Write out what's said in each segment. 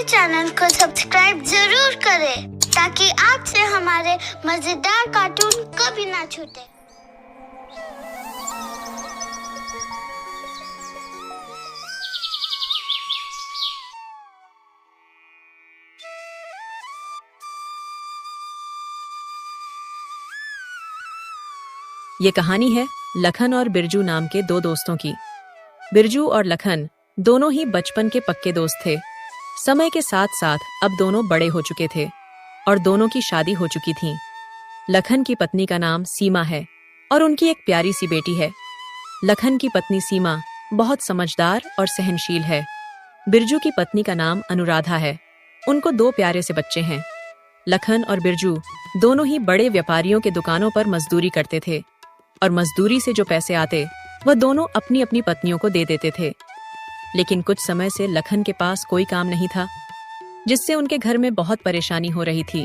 Channel को subscribe जरूर करें ताकि आपसे हमारे मजेदार कार्टून कभी ना छूटे। ये कहानी है लखन और बिरजू नाम के दो दोस्तों की। बिरजू और लखन दोनों ही बचपन के पक्के दोस्त थे। समय के साथ साथ अब दोनों बड़े हो चुके थे और दोनों की शादी हो चुकी थी। लखन की पत्नी का नाम सीमा है और उनकी एक प्यारी सी बेटी है। लखन की पत्नी सीमा बहुत समझदार और सहनशील है। बिरजू की पत्नी का नाम अनुराधा है। उनको दो प्यारे से बच्चे हैं। लखन और बिरजू दोनों ही बड़े व्यापारियों के दुकानों पर मजदूरी करते थे और मजदूरी से जो पैसे आते वह दोनों अपनी अपनी पत्नियों को दे देते थे। लेकिन कुछ समय से लखन के पास कोई काम नहीं था, जिससे उनके घर में बहुत परेशानी हो रही थी।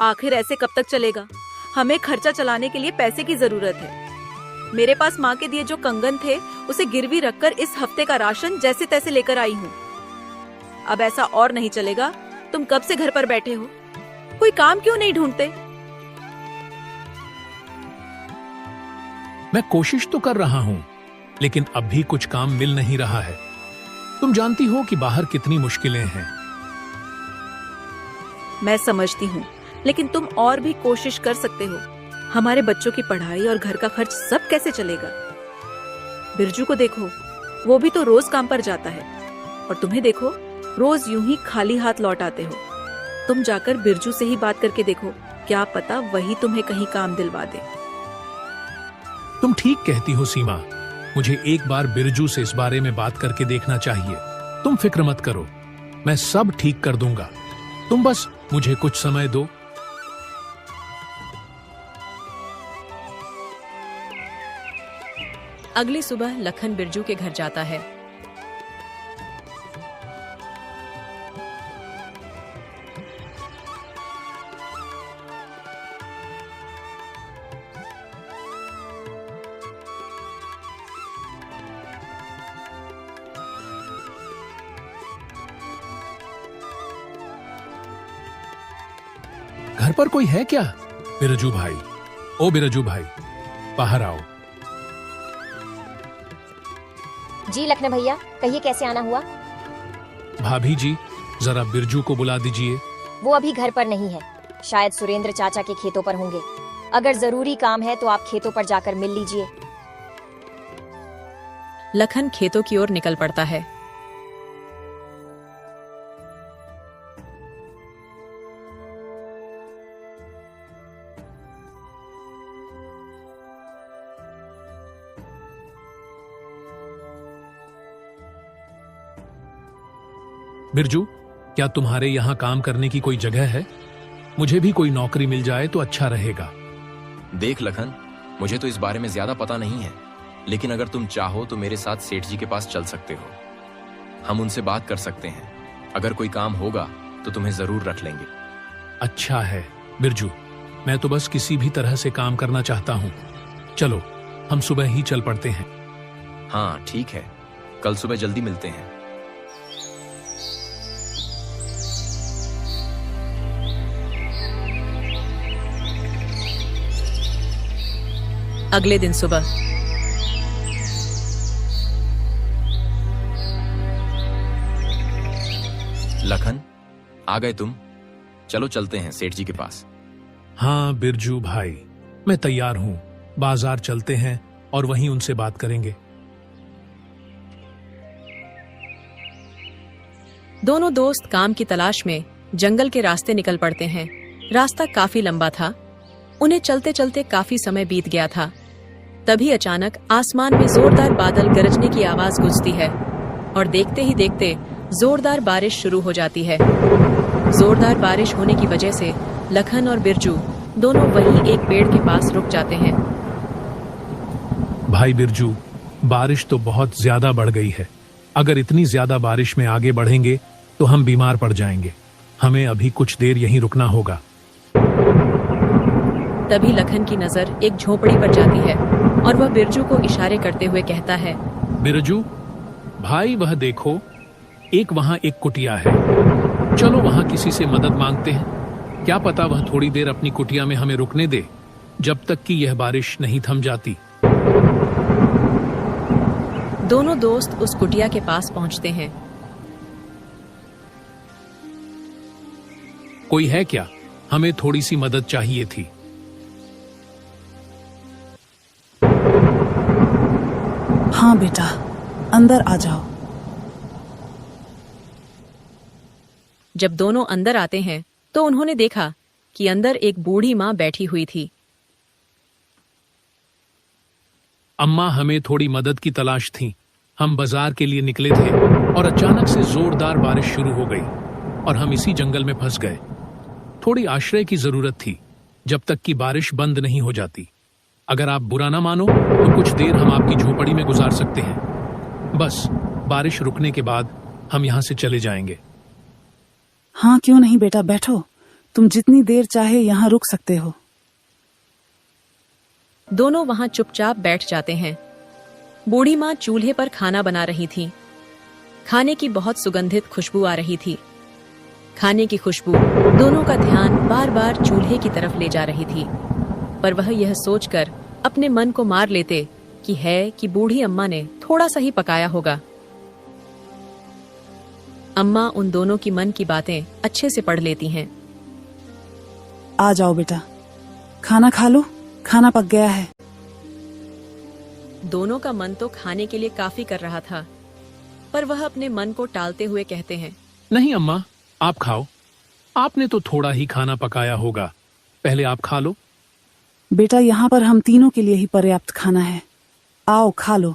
आखिर ऐसे कब तक चलेगा? हमें खर्चा चलाने के लिए पैसे की जरूरत है। मेरे पास माँ के दिए जो कंगन थे उसे गिरवी रखकर इस हफ्ते का राशन जैसे तैसे लेकर आई हूँ। अब ऐसा और नहीं चलेगा। तुम कब से घर पर बैठे हो? कोई काम क्यों नहीं ढूंढते? मैं कोशिश तो कर रहा हूं, लेकिन अब भी कुछ काम मिल नहीं रहा है। तुम जानती हो कि बाहर कितनी मुश्किलें हैं। मैं समझती हूँ, लेकिन तुम और भी कोशिश कर सकते हो। हमारे बच्चों की पढ़ाई और घर का खर्च सब कैसे चलेगा? बिरजू को देखो, वो भी तो रोज काम पर जाता है और तुम्हें देखो, रोज यूं ही खाली हाथ लौट आते हो। तुम जाकर बिरजू से ही बात करके देखो, क्या पता वही तुम्हें कहीं काम दिलवा दे। तुम ठीक कहती हो सीमा। मुझे एक बार बिरजू से इस बारे में बात करके देखना चाहिए। तुम फिक्र मत करो, मैं सब ठीक कर दूंगा। तुम बस मुझे कुछ समय दो। अगली सुबह लखन बिरजू के घर जाता है। घर पर कोई है क्या? बिरजू भाई, ओ बिरजू भाई, बाहर आओ। जी लखन भैया, कहिए कैसे आना हुआ? भाभी जी, जरा बिरजू को बुला दीजिए। वो अभी घर पर नहीं है, शायद सुरेंद्र चाचा के खेतों पर होंगे। अगर जरूरी काम है तो आप खेतों पर जाकर मिल लीजिए। लखन खेतों की ओर निकल पड़ता है। बिरजू, क्या तुम्हारे यहाँ काम करने की कोई जगह है? मुझे भी कोई नौकरी मिल जाए तो अच्छा रहेगा। देख लखन, मुझे तो इस बारे में ज्यादा पता नहीं है, लेकिन अगर तुम चाहो तो मेरे साथ सेठ जी के पास चल सकते हो। हम उनसे बात कर सकते हैं। अगर कोई काम होगा तो तुम्हें जरूर रख लेंगे। अच्छा है बिरजू, मैं तो बस किसी भी तरह से काम करना चाहता हूँ। चलो, हम सुबह ही चल पड़ते हैं। हाँ ठीक है, कल सुबह जल्दी मिलते हैं। अगले दिन सुबह लखन, आ गए तुम? चलो चलते हैं सेठ जी के पास। हाँ बिरजू भाई, मैं तैयार हूँ। बाजार चलते हैं और वहीं उनसे बात करेंगे। दोनों दोस्त काम की तलाश में जंगल के रास्ते निकल पड़ते हैं। रास्ता काफी लंबा था। उन्हें चलते चलते काफी समय बीत गया था। तभी अचानक आसमान में जोरदार बादल गरजने की आवाज गूंजती है और देखते ही देखते जोरदार बारिश शुरू हो जाती है। जोरदार बारिश होने की वजह से लखन और बिरजू दोनों वहीं एक पेड़ के पास रुक जाते हैं। भाई बिरजू, बारिश तो बहुत ज्यादा बढ़ गई है। अगर इतनी ज्यादा बारिश में आगे बढ़ेंगे तो हम बीमार पड़ जाएंगे। हमें अभी कुछ देर यहीं रुकना होगा। तभी लखन की नजर एक झोपड़ी पर जाती है और वह बिरजू को इशारे करते हुए कहता है, बिरजू, भाई वह देखो, एक वहां एक कुटिया है। चलो वहां किसी से मदद मांगते हैं। क्या पता वह थोड़ी देर अपनी कुटिया में हमें रुकने दे, जब तक कि यह बारिश नहीं थम जाती। दोनों दोस्त उस कुटिया के पास पहुंचते हैं। कोई है क्या? हमें थोड़ी सी मदद चाहिए थी। हाँ बेटा, अंदर आ जाओ। जब दोनों अंदर आते हैं तो उन्होंने देखा कि अंदर एक बूढ़ी माँ बैठी हुई थी। अम्मा, हमें थोड़ी मदद की तलाश थी। हम बाजार के लिए निकले थे और अचानक से जोरदार बारिश शुरू हो गई और हम इसी जंगल में फंस गए। थोड़ी आश्रय की जरूरत थी जब तक कि बारिश बंद नहीं हो जाती। अगर आप बुरा ना मानो तो कुछ देर हम आपकी झोपड़ी में गुजार सकते हैं। बस बारिश रुकने के बाद हम यहाँ से चले जाएंगे। हाँ क्यों नहीं बेटा, बैठो। तुम जितनी देर चाहे यहाँ रुक सकते हो। दोनों वहां चुपचाप बैठ जाते हैं। बूढ़ी माँ चूल्हे पर खाना बना रही थी। खाने की बहुत सुगंधित खुशबू आ रही थी। खाने की खुशबू दोनों का ध्यान बार बार चूल्हे की तरफ ले जा रही थी, पर वह यह सोचकर अपने मन को मार लेते कि बूढ़ी अम्मा ने थोड़ा सा ही पकाया होगा। अम्मा उन दोनों की मन की बातें अच्छे से पढ़ लेती हैं। आ जाओ बेटा, खाना खा लो, खाना पक गया है। दोनों का मन तो खाने के लिए काफी कर रहा था, पर वह अपने मन को टालते हुए कहते हैं, नहीं अम्मा, आप खाओ। आपने तो थोड़ा ही खाना पकाया होगा, पहले आप खा लो। बेटा, यहाँ पर हम तीनों के लिए ही पर्याप्त खाना है। आओ खा लो।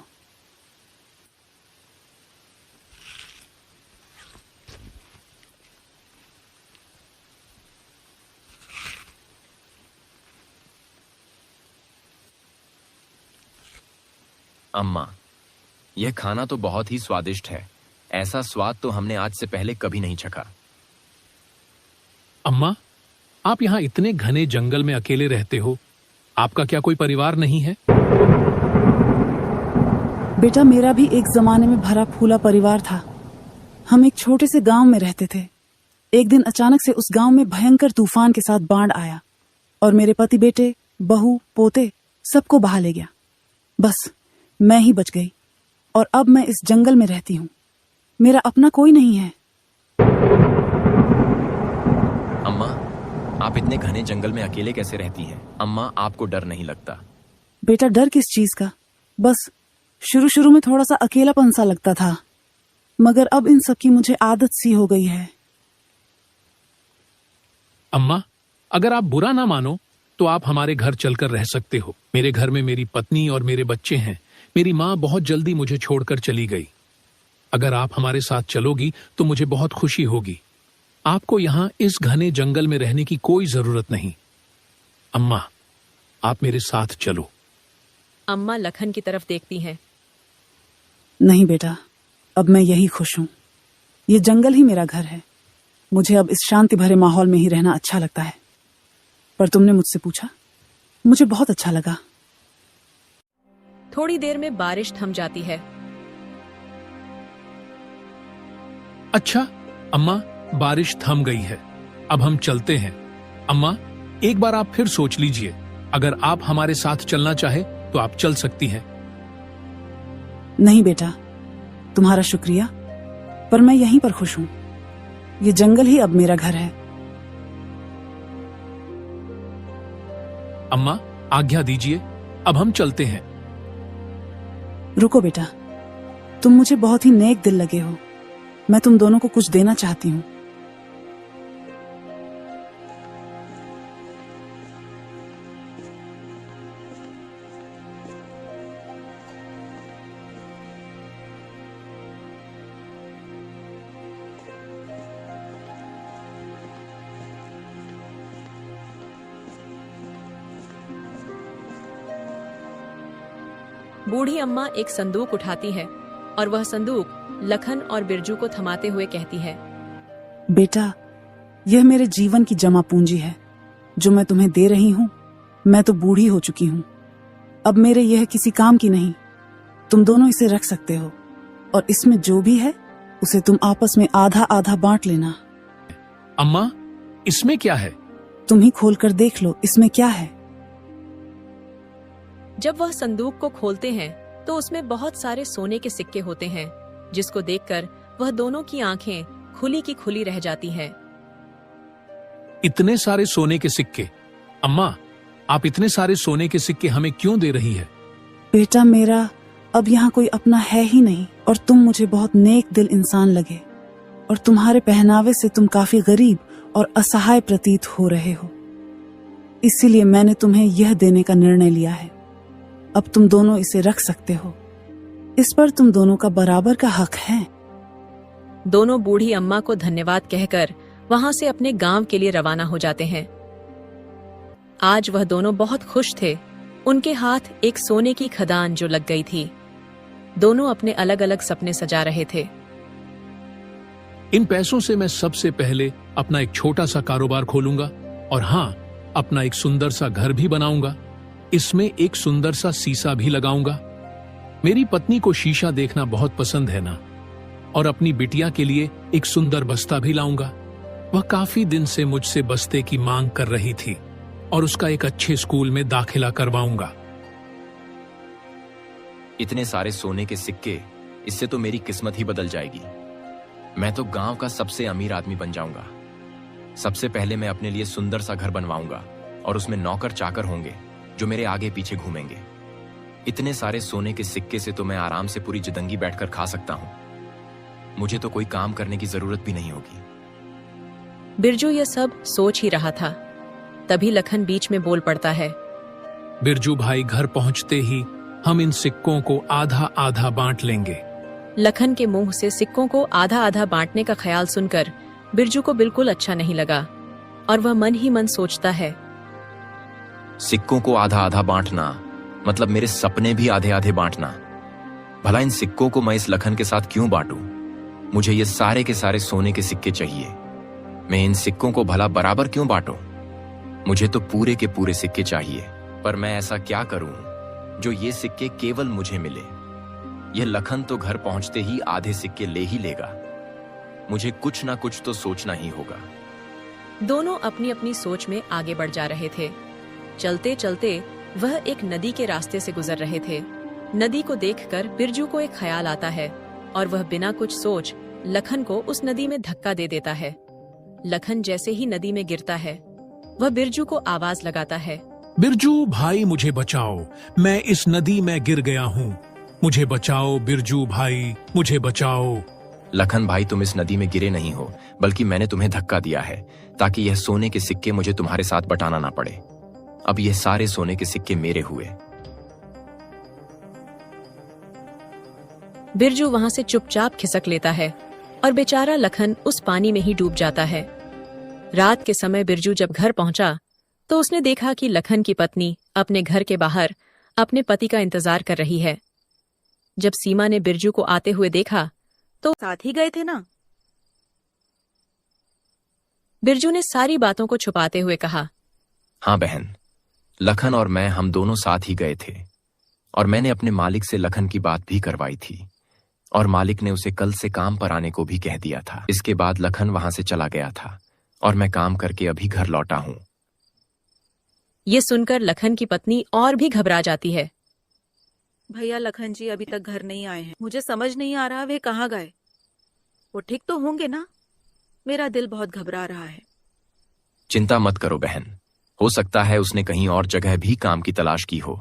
अम्मा, यह खाना तो बहुत ही स्वादिष्ट है। ऐसा स्वाद तो हमने आज से पहले कभी नहीं चखा। अम्मा, आप यहाँ इतने घने जंगल में अकेले रहते हो, आपका क्या कोई परिवार नहीं है? बेटा, मेरा भी एक जमाने में भरा फूला परिवार था। हम एक छोटे से गांव में रहते थे। एक दिन अचानक से उस गांव में भयंकर तूफान के साथ बाढ़ आया और मेरे पति, बेटे, बहू, पोते सबको बहा ले गया। बस मैं ही बच गई और अब मैं इस जंगल में रहती हूँ। मेरा अपना कोई नहीं है। अम्मा, आप इतने घने जंगल में अकेले कैसे रहती हैं? अम्मा, आपको डर नहीं लगता? बेटा, डर किस चीज का? बस शुरू शुरू में थोड़ा सा अकेलापन सा लगता था, मगर अब इन सब की मुझे आदत सी हो गई है। अम्मा, अगर आप बुरा ना मानो तो आप हमारे घर चलकर रह सकते हो। मेरे घर में मेरी पत्नी और मेरे बच्चे हैं। मेरी माँ बहुत जल्दी मुझे छोड़कर चली गई। अगर आप हमारे साथ चलोगी तो मुझे बहुत खुशी होगी। आपको यहाँ इस घने जंगल में रहने की कोई जरूरत नहीं। अम्मा, आप मेरे साथ चलो। अम्मा लखन की तरफ देखती हैं। नहीं बेटा, अब मैं यही खुश हूँ। ये जंगल ही मेरा घर है। मुझे अब इस शांति भरे माहौल में ही रहना अच्छा लगता है। पर तुमने मुझसे पूछा, मुझे बहुत अच्छा लगा। थोड़ी देर में बारिश थम जाती है। अच्छा अम्मा, बारिश थम गई है, अब हम चलते हैं। अम्मा, एक बार आप फिर सोच लीजिए। अगर आप हमारे साथ चलना चाहे तो आप चल सकती हैं। नहीं बेटा, तुम्हारा शुक्रिया, पर मैं यहीं पर खुश हूँ। ये जंगल ही अब मेरा घर है। अम्मा, आज्ञा दीजिए, अब हम चलते हैं। रुको बेटा, तुम मुझे बहुत ही नेक दिल लगे हो। मैं तुम दोनों को कुछ देना चाहती हूँ। बूढ़ी अम्मा एक संदूक उठाती है और वह संदूक लखन और बिरजू को थमाते हुए कहती है, बेटा, यह मेरे जीवन की जमा पूंजी है जो मैं तुम्हें दे रही हूँ। मैं तो बूढ़ी हो चुकी हूँ, अब मेरे यह किसी काम की नहीं। तुम दोनों इसे रख सकते हो और इसमें जो भी है उसे तुम आपस में आधा आधा बांट लेना। अम्मा, इसमें क्या है? तुम ही खोल कर देख लो इसमें क्या है। जब वह संदूक को खोलते हैं तो उसमें बहुत सारे सोने के सिक्के होते हैं, जिसको देखकर वह दोनों की आंखें खुली की खुली रह जाती हैं। इतने सारे सोने के सिक्के? अम्मा, आप इतने सारे सोने के सिक्के हमें क्यों दे रही है? बेटा मेरा, अब यहाँ कोई अपना है ही नहीं और तुम मुझे बहुत नेक दिल इंसान लगे और तुम्हारे पहनावे से तुम काफी गरीब और असहाय प्रतीत हो रहे हो, इसीलिए मैंने तुम्हें यह देने का निर्णय लिया है। अब तुम दोनों इसे रख सकते हो, इस पर तुम दोनों का बराबर का हक है। दोनों बूढ़ी अम्मा को धन्यवाद कहकर वहां से अपने गांव के लिए रवाना हो जाते हैं। आज वह दोनों बहुत खुश थे। उनके हाथ एक सोने की खदान जो लग गई थी। दोनों अपने अलग अलग सपने सजा रहे थे। इन पैसों से मैं सबसे पहले अपना एक छोटा सा कारोबार खोलूंगा और हाँ, अपना एक सुंदर सा घर भी बनाऊंगा। इसमें एक सुंदर सा शीशा भी लगाऊंगा। मेरी पत्नी को शीशा देखना बहुत पसंद है ना, और अपनी बिटिया के लिए एक सुंदर बस्ता भी लाऊंगा। वह काफी दिन से मुझसे बस्ते की मांग कर रही थी और उसका एक अच्छे स्कूल में दाखिला करवाऊंगा। इतने सारे सोने के सिक्के, इससे तो मेरी किस्मत ही बदल जाएगी। मैं तो गांव का सबसे अमीर आदमी बन जाऊंगा। सबसे पहले मैं अपने लिए सुंदर सा घर बनवाऊंगा और उसमें नौकर चाकर होंगे जो मेरे आगे पीछे घूमेंगे। इतने सारे सोने के सिक्के से तो मैं आराम से पूरी जिंदगी बैठकर खा सकता हूं। मुझे तो कोई काम करने की जरूरत भी नहीं होगी। बिरजू यह सब सोच ही रहा था, तभी लखन बीच में बोल पड़ता है। बिरजू भाई, घर पहुंचते ही हम इन सिक्कों को आधा आधा बांट लेंगे। लखन के मुंह से सिक्कों को आधा आधा बांटने का ख्याल सुनकर बिरजू को बिल्कुल अच्छा नहीं लगा और वह मन ही मन सोचता है, सिक्कों को आधा आधा बांटना मतलब मेरे सपने भी आधे आधे बांटना। भला इन सिक्कों को मैं इस लखन के साथ क्यों बांटूं? मुझे ये सारे के सारे सोने के सिक्के चाहिए। मैं इन सिक्कों को भला बराबर क्यों बांटूं? मुझे तो पूरे के पूरे सिक्के चाहिए। पर मैं ऐसा क्या करूं जो ये सिक्के केवल मुझे मिले? यह लखन तो घर पहुंचते ही आधे सिक्के ले ही लेगा। मुझे कुछ ना कुछ तो सोचना ही होगा। दोनों अपनी अपनी सोच में आगे बढ़ जा रहे थे। चलते चलते वह एक नदी के रास्ते से गुजर रहे थे। नदी को देखकर बिरजू को एक ख्याल आता है और वह बिना कुछ सोच लखन को उस नदी में धक्का दे देता है। लखन जैसे ही नदी में गिरता है, वह बिरजू को आवाज लगाता है, बिरजू भाई, मुझे बचाओ, मैं इस नदी में गिर गया हूँ। मुझे बचाओ बिरजू भाई, मुझे बचाओ। लखन भाई, तुम इस नदी में गिरे नहीं हो, बल्कि मैंने तुम्हें धक्का दिया है ताकि यह सोने के सिक्के मुझे तुम्हारे साथ बटाना ना पड़े। अब ये सारे सोने के सिक्के मेरे हुए। बिरजू वहां से चुपचाप खिसक लेता है और बेचारा लखन उस पानी में ही डूब जाता है। रात के समय बिरजू जब घर पहुंचा तो उसने देखा कि लखन की पत्नी अपने घर के बाहर अपने पति का इंतजार कर रही है। जब सीमा ने बिरजू को आते हुए देखा तो साथ ही गए थे ना? बिरजू ने सारी बातों को छुपाते हुए कहा, हाँ बहन, लखन और मैं हम दोनों साथ ही गए थे और मैंने अपने मालिक से लखन की बात भी करवाई थी और मालिक ने उसे कल से काम पर आने को भी कह दिया था। इसके बाद लखन वहां से चला गया था और मैं काम करके अभी घर लौटा हूँ। ये सुनकर लखन की पत्नी और भी घबरा जाती है। भैया, लखन जी अभी तक घर नहीं आए हैं। मुझे समझ नहीं आ रहा वे कहाँ गए। वो ठीक तो होंगे ना? मेरा दिल बहुत घबरा रहा है। चिंता मत करो बहन, हो सकता है उसने कहीं और जगह भी काम की तलाश की हो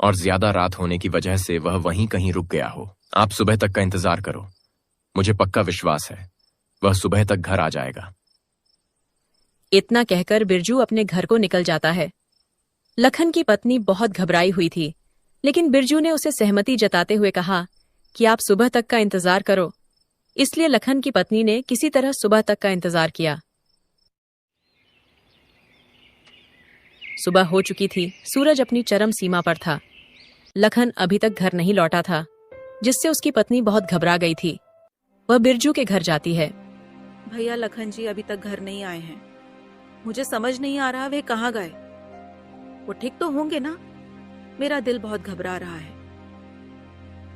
और ज्यादा रात होने की वजह से वह वहीं कहीं रुक गया हो। आप सुबह तक का इंतजार करो, मुझे पक्का विश्वास है वह सुबह तक घर आ जाएगा। इतना कहकर बिरजू अपने घर को निकल जाता है। लखन की पत्नी बहुत घबराई हुई थी, लेकिन बिरजू ने उसे सहमति जताते हुए कहा कि आप सुबह तक का इंतजार करो। इसलिए लखन की पत्नी ने किसी तरह सुबह तक का इंतजार किया। सुबह हो चुकी थी, सूरज अपनी चरम सीमा पर था। लखन अभी तक घर नहीं लौटा था, जिससे उसकी पत्नी बहुत घबरा गई थी। वह बिरजू के घर जाती है। भैया, लखन जी अभी तक घर नहीं आए हैं। मुझे समझ नहीं आ रहा वे कहाँ गए। वो ठीक तो होंगे ना? मेरा दिल बहुत घबरा रहा है।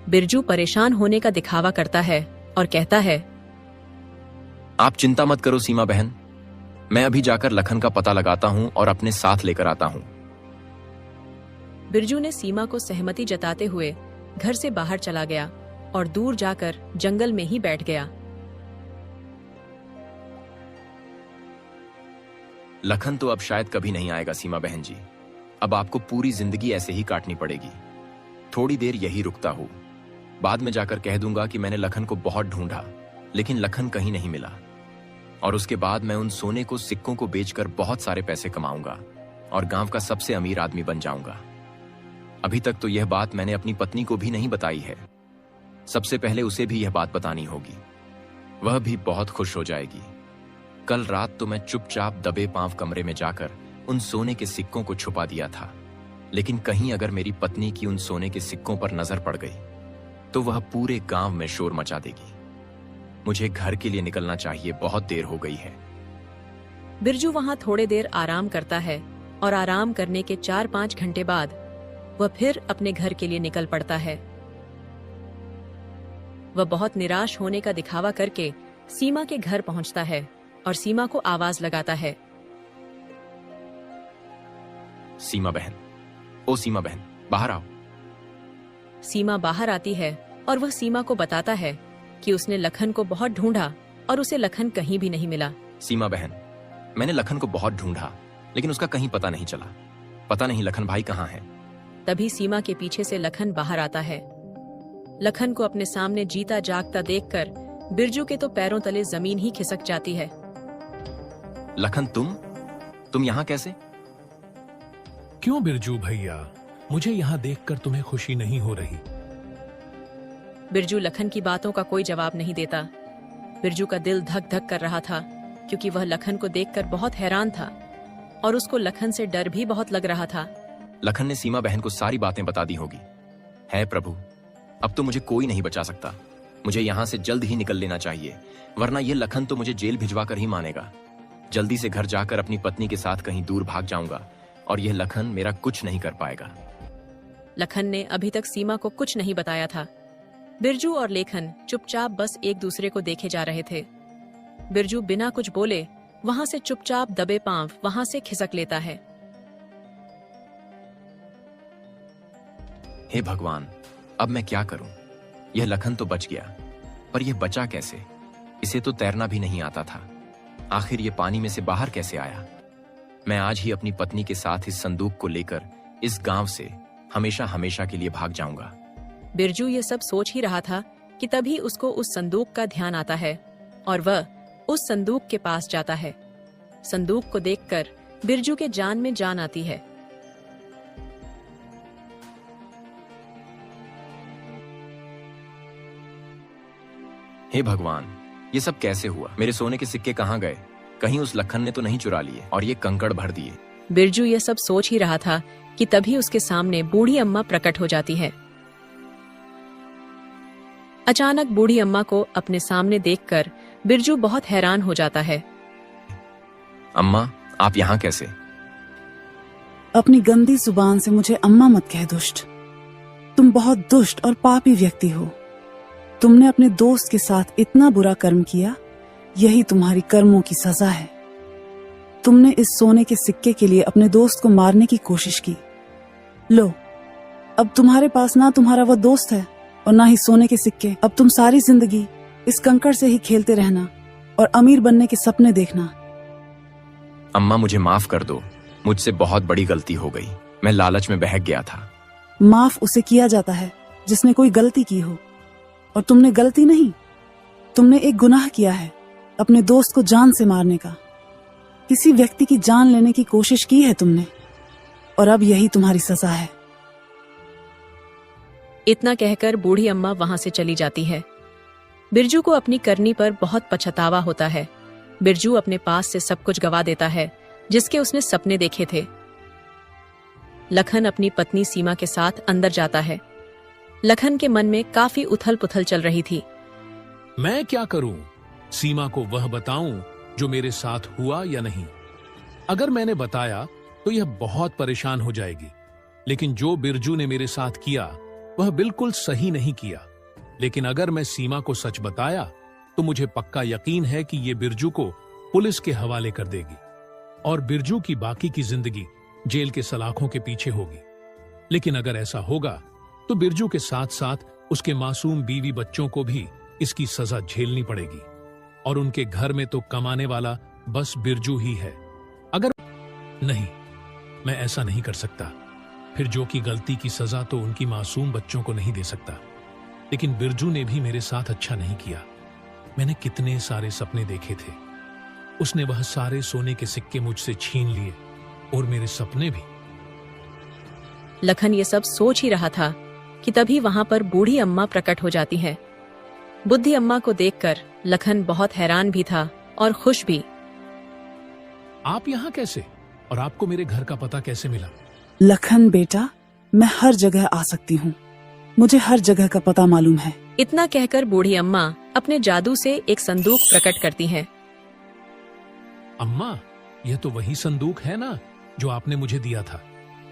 बिरजू परेशान होने का दिखावा करता है और कहता है, आप चिंता मत करो सीमा बहन, मैं अभी जाकर लखन का पता लगाता हूँ और अपने साथ लेकर आता हूँ। बिरजू ने सीमा को सहमति जताते हुए घर से बाहर चला गया और दूर जाकर जंगल में ही बैठ गया। लखन तो अब शायद कभी नहीं आएगा सीमा बहन जी, अब आपको पूरी जिंदगी ऐसे ही काटनी पड़ेगी। थोड़ी देर यही रुकता हूँ, बाद में जाकर कह दूंगा कि मैंने लखन को बहुत ढूंढा लेकिन लखन कहीं नहीं मिला, और उसके बाद मैं उन सोने को सिक्कों को बेचकर बहुत सारे पैसे कमाऊंगा और गांव का सबसे अमीर आदमी बन जाऊंगा। अभी तक तो यह बात मैंने अपनी पत्नी को भी नहीं बताई है, सबसे पहले उसे भी यह बात बतानी होगी, वह भी बहुत खुश हो जाएगी। कल रात तो मैं चुपचाप दबे पांव कमरे में जाकर उन सोने के सिक्कों को छुपा दिया था, लेकिन कहीं अगर मेरी पत्नी की उन सोने के सिक्कों पर नजर पड़ गई तो वह पूरे गांव में शोर मचा देगी। मुझे घर के लिए निकलना चाहिए, बहुत देर हो गई है। बिरजू वहां थोड़े देर आराम करता है और आराम करने के 4-5 घंटे बाद वह फिर अपने घर के लिए निकल पड़ता है। वह बहुत निराश होने का दिखावा करके सीमा के घर पहुंचता है और सीमा को आवाज लगाता है, सीमा बहन, ओ सीमा बहन, बाहर आओ। सीमा बाहर आती है और वह सीमा को बताता है कि उसने लखन को बहुत ढूंढा और उसे लखन कहीं भी नहीं मिला। सीमा बहन, मैंने लखन को बहुत ढूंढा लेकिन उसका कहीं पता नहीं चला, पता नहीं लखन भाई कहाँ है। तभी सीमा के पीछे से लखन बाहर आता है। लखन को अपने सामने जीता जागता देखकर बिरजू के तो पैरों तले जमीन ही खिसक जाती है। लखन, तुम यहाँ कैसे? क्यों बिरजू भैया, मुझे यहाँ देखकर तुम्हें खुशी नहीं हो रही? बिरजू लखन की बातों का कोई जवाब नहीं देता। बिरजू का दिल धक धक कर रहा था क्योंकि वह लखन को देखकर बहुत हैरान था और उसको लखन से डर भी बहुत लग रहा था। लखन ने सीमा बहन को सारी बातें बता दी होगी। है प्रभु, अब तो मुझे कोई नहीं बचा सकता। मुझे यहाँ से जल्द ही निकल लेना चाहिए, वरना ये लखन तो मुझे जेल भिजवा कर ही मानेगा। जल्दी से घर जाकर अपनी पत्नी के साथ कहीं दूर भाग जाऊंगा और यह लखन मेरा कुछ नहीं कर पाएगा। लखन ने अभी तक सीमा को कुछ नहीं बताया था। बिरजू और लेखन चुपचाप बस एक दूसरे को देखे जा रहे थे। बिरजू बिना कुछ बोले वहां से चुपचाप दबे पांव वहां से खिसक लेता है। हे भगवान, अब मैं क्या करूं? यह लखन तो बच गया, पर यह बचा कैसे? इसे तो तैरना भी नहीं आता था। आखिर ये पानी में से बाहर कैसे आया? मैं आज ही अपनी पत्नी के साथ इस संदूक को लेकर इस गांव से हमेशा हमेशा के लिए भाग जाऊंगा। बिरजू ये सब सोच ही रहा था कि तभी उसको उस संदूक का ध्यान आता है और वह उस संदूक के पास जाता है। संदूक को देखकर बिरजू के जान में जान आती है। हे भगवान, ये सब कैसे हुआ? मेरे सोने के सिक्के कहाँ गए? कहीं उस लखन ने तो नहीं चुरा लिए और ये कंकड़ भर दिए। बिरजू ये सब सोच ही रहा था कि तभी उसके सामने बूढ़ी अम्मा प्रकट हो जाती है। अचानक बूढ़ी अम्मा को अपने सामने देखकर बिरजू बहुत हैरान हो जाता है। अम्मा, आप यहाँ कैसे? अपनी गंदी जुबान से मुझे अम्मा मत कह दुष्ट। तुम बहुत दुष्ट और पापी व्यक्ति हो। तुमने अपने दोस्त के साथ इतना बुरा कर्म किया, यही तुम्हारी कर्मों की सजा है। तुमने इस सोने के सिक्के के लिए अपने दोस्त को मारने की कोशिश की। लो, अब तुम्हारे पास ना तुम्हारा वह दोस्त है और ना ही सोने के सिक्के। अब तुम सारी जिंदगी इस कंकड़ से ही खेलते रहना और अमीर बनने के सपने देखना। अम्मा, मुझे माफ कर दो, मुझसे बहुत बड़ी गलती हो गई। मैं लालच में बहक गया था। माफ उसे किया जाता है जिसने कोई गलती की हो, और तुमने गलती नहीं, तुमने एक गुनाह किया है, अपने दोस्त को जान से मारने का। किसी व्यक्ति की जान लेने की कोशिश की है तुमने, और अब यही तुम्हारी सजा है। इतना कहकर बूढ़ी अम्मा वहां से चली जाती है। बिरजू को अपनी करनी पर बहुत पछतावा होता है। बिरजू अपने पास से सब कुछ गवा देता है जिसके उसने सपने देखे थे। लखन अपनी पत्नी सीमा के साथ अंदर जाता है। लखन के मन में काफी उथल पुथल चल रही थी। मैं क्या करूं? सीमा को वह बताऊं जो मेरे साथ हुआ या नहीं? अगर मैंने बताया तो यह बहुत परेशान हो जाएगी, लेकिन जो बिरजू ने मेरे साथ किया वह बिल्कुल सही नहीं किया, लेकिन अगर मैं सीमा को सच बताया तो मुझे पक्का यकीन है कि ये बिरजू को पुलिस के हवाले कर देगी और बिरजू की बाकी की जिंदगी जेल के सलाखों के पीछे होगी। लेकिन अगर ऐसा होगा तो बिरजू के साथ साथ उसके मासूम बीवी बच्चों को भी इसकी सजा झेलनी पड़ेगी और उनके घर में तो कमाने वाला बस बिरजू ही है। अगर नहीं, मैं ऐसा नहीं कर सकता। फिर जो की गलती की सजा तो उनकी मासूम बच्चों को नहीं दे सकता। लेकिन बिरजू ने भी मेरे साथ अच्छा नहीं किया। मैंने कितने सारे सपने देखे थे। उसने वह सारे सोने के सिक्के मुझसे छीन लिए और मेरे सपने भी। लखन ये सब सोच ही रहा था कि तभी वहां पर बूढ़ी अम्मा प्रकट हो जाती है। बुद्धि अम्मा को देखकर लखन बहुत हैरान भी था और खुश भी। आप यहाँ कैसे? और आपको मेरे घर का पता कैसे मिला? लखन बेटा, मैं हर जगह आ सकती हूँ। मुझे हर जगह का पता मालूम है। इतना कहकर बूढ़ी अम्मा अपने जादू से एक संदूक प्रकट करती है। अम्मा, यह तो वही संदूक है ना जो आपने मुझे दिया था?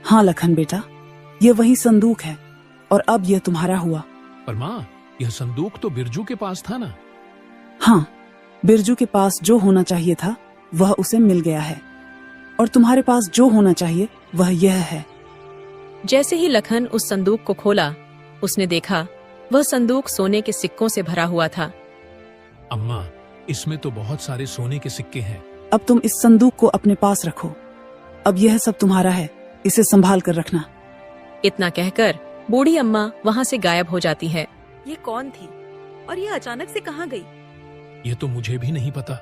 हाँ लखन बेटा, ये वही संदूक है और अब यह तुम्हारा हुआ। पर माँ, यह संदूक तो बिरजू के पास था ना? हाँ, बिरजू के पास जो होना चाहिए था वह उसे मिल गया है और तुम्हारे पास जो होना चाहिए वह यह है। जैसे ही लखन उस संदूक को खोला, उसने देखा वह संदूक सोने के सिक्कों से भरा हुआ था। अम्मा, इसमें तो बहुत सारे सोने के सिक्के हैं। अब तुम इस संदूक को अपने पास रखो। अब यह सब तुम्हारा है, इसे संभाल कर रखना। इतना कहकर बूढ़ी अम्मा वहां से गायब हो जाती है। ये कौन थी और ये अचानक से कहाँ गई? ये तो मुझे भी नहीं पता।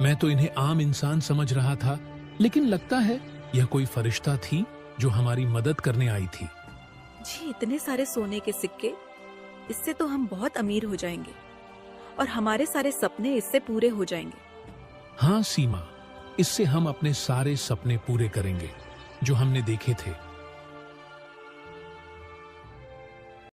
मैं तो इन्हें आम इंसान समझ रहा था, लेकिन लगता है यह कोई फरिश्ता थी जो हमारी मदद करने आई थी। जी, इतने सारे सोने के सिक्के, इससे तो हम बहुत अमीर हो जाएंगे और हमारे सारे सपने इससे पूरे हो जाएंगे। हाँ सीमा, इससे हम अपने सारे सपने पूरे करेंगे जो हमने देखे थे।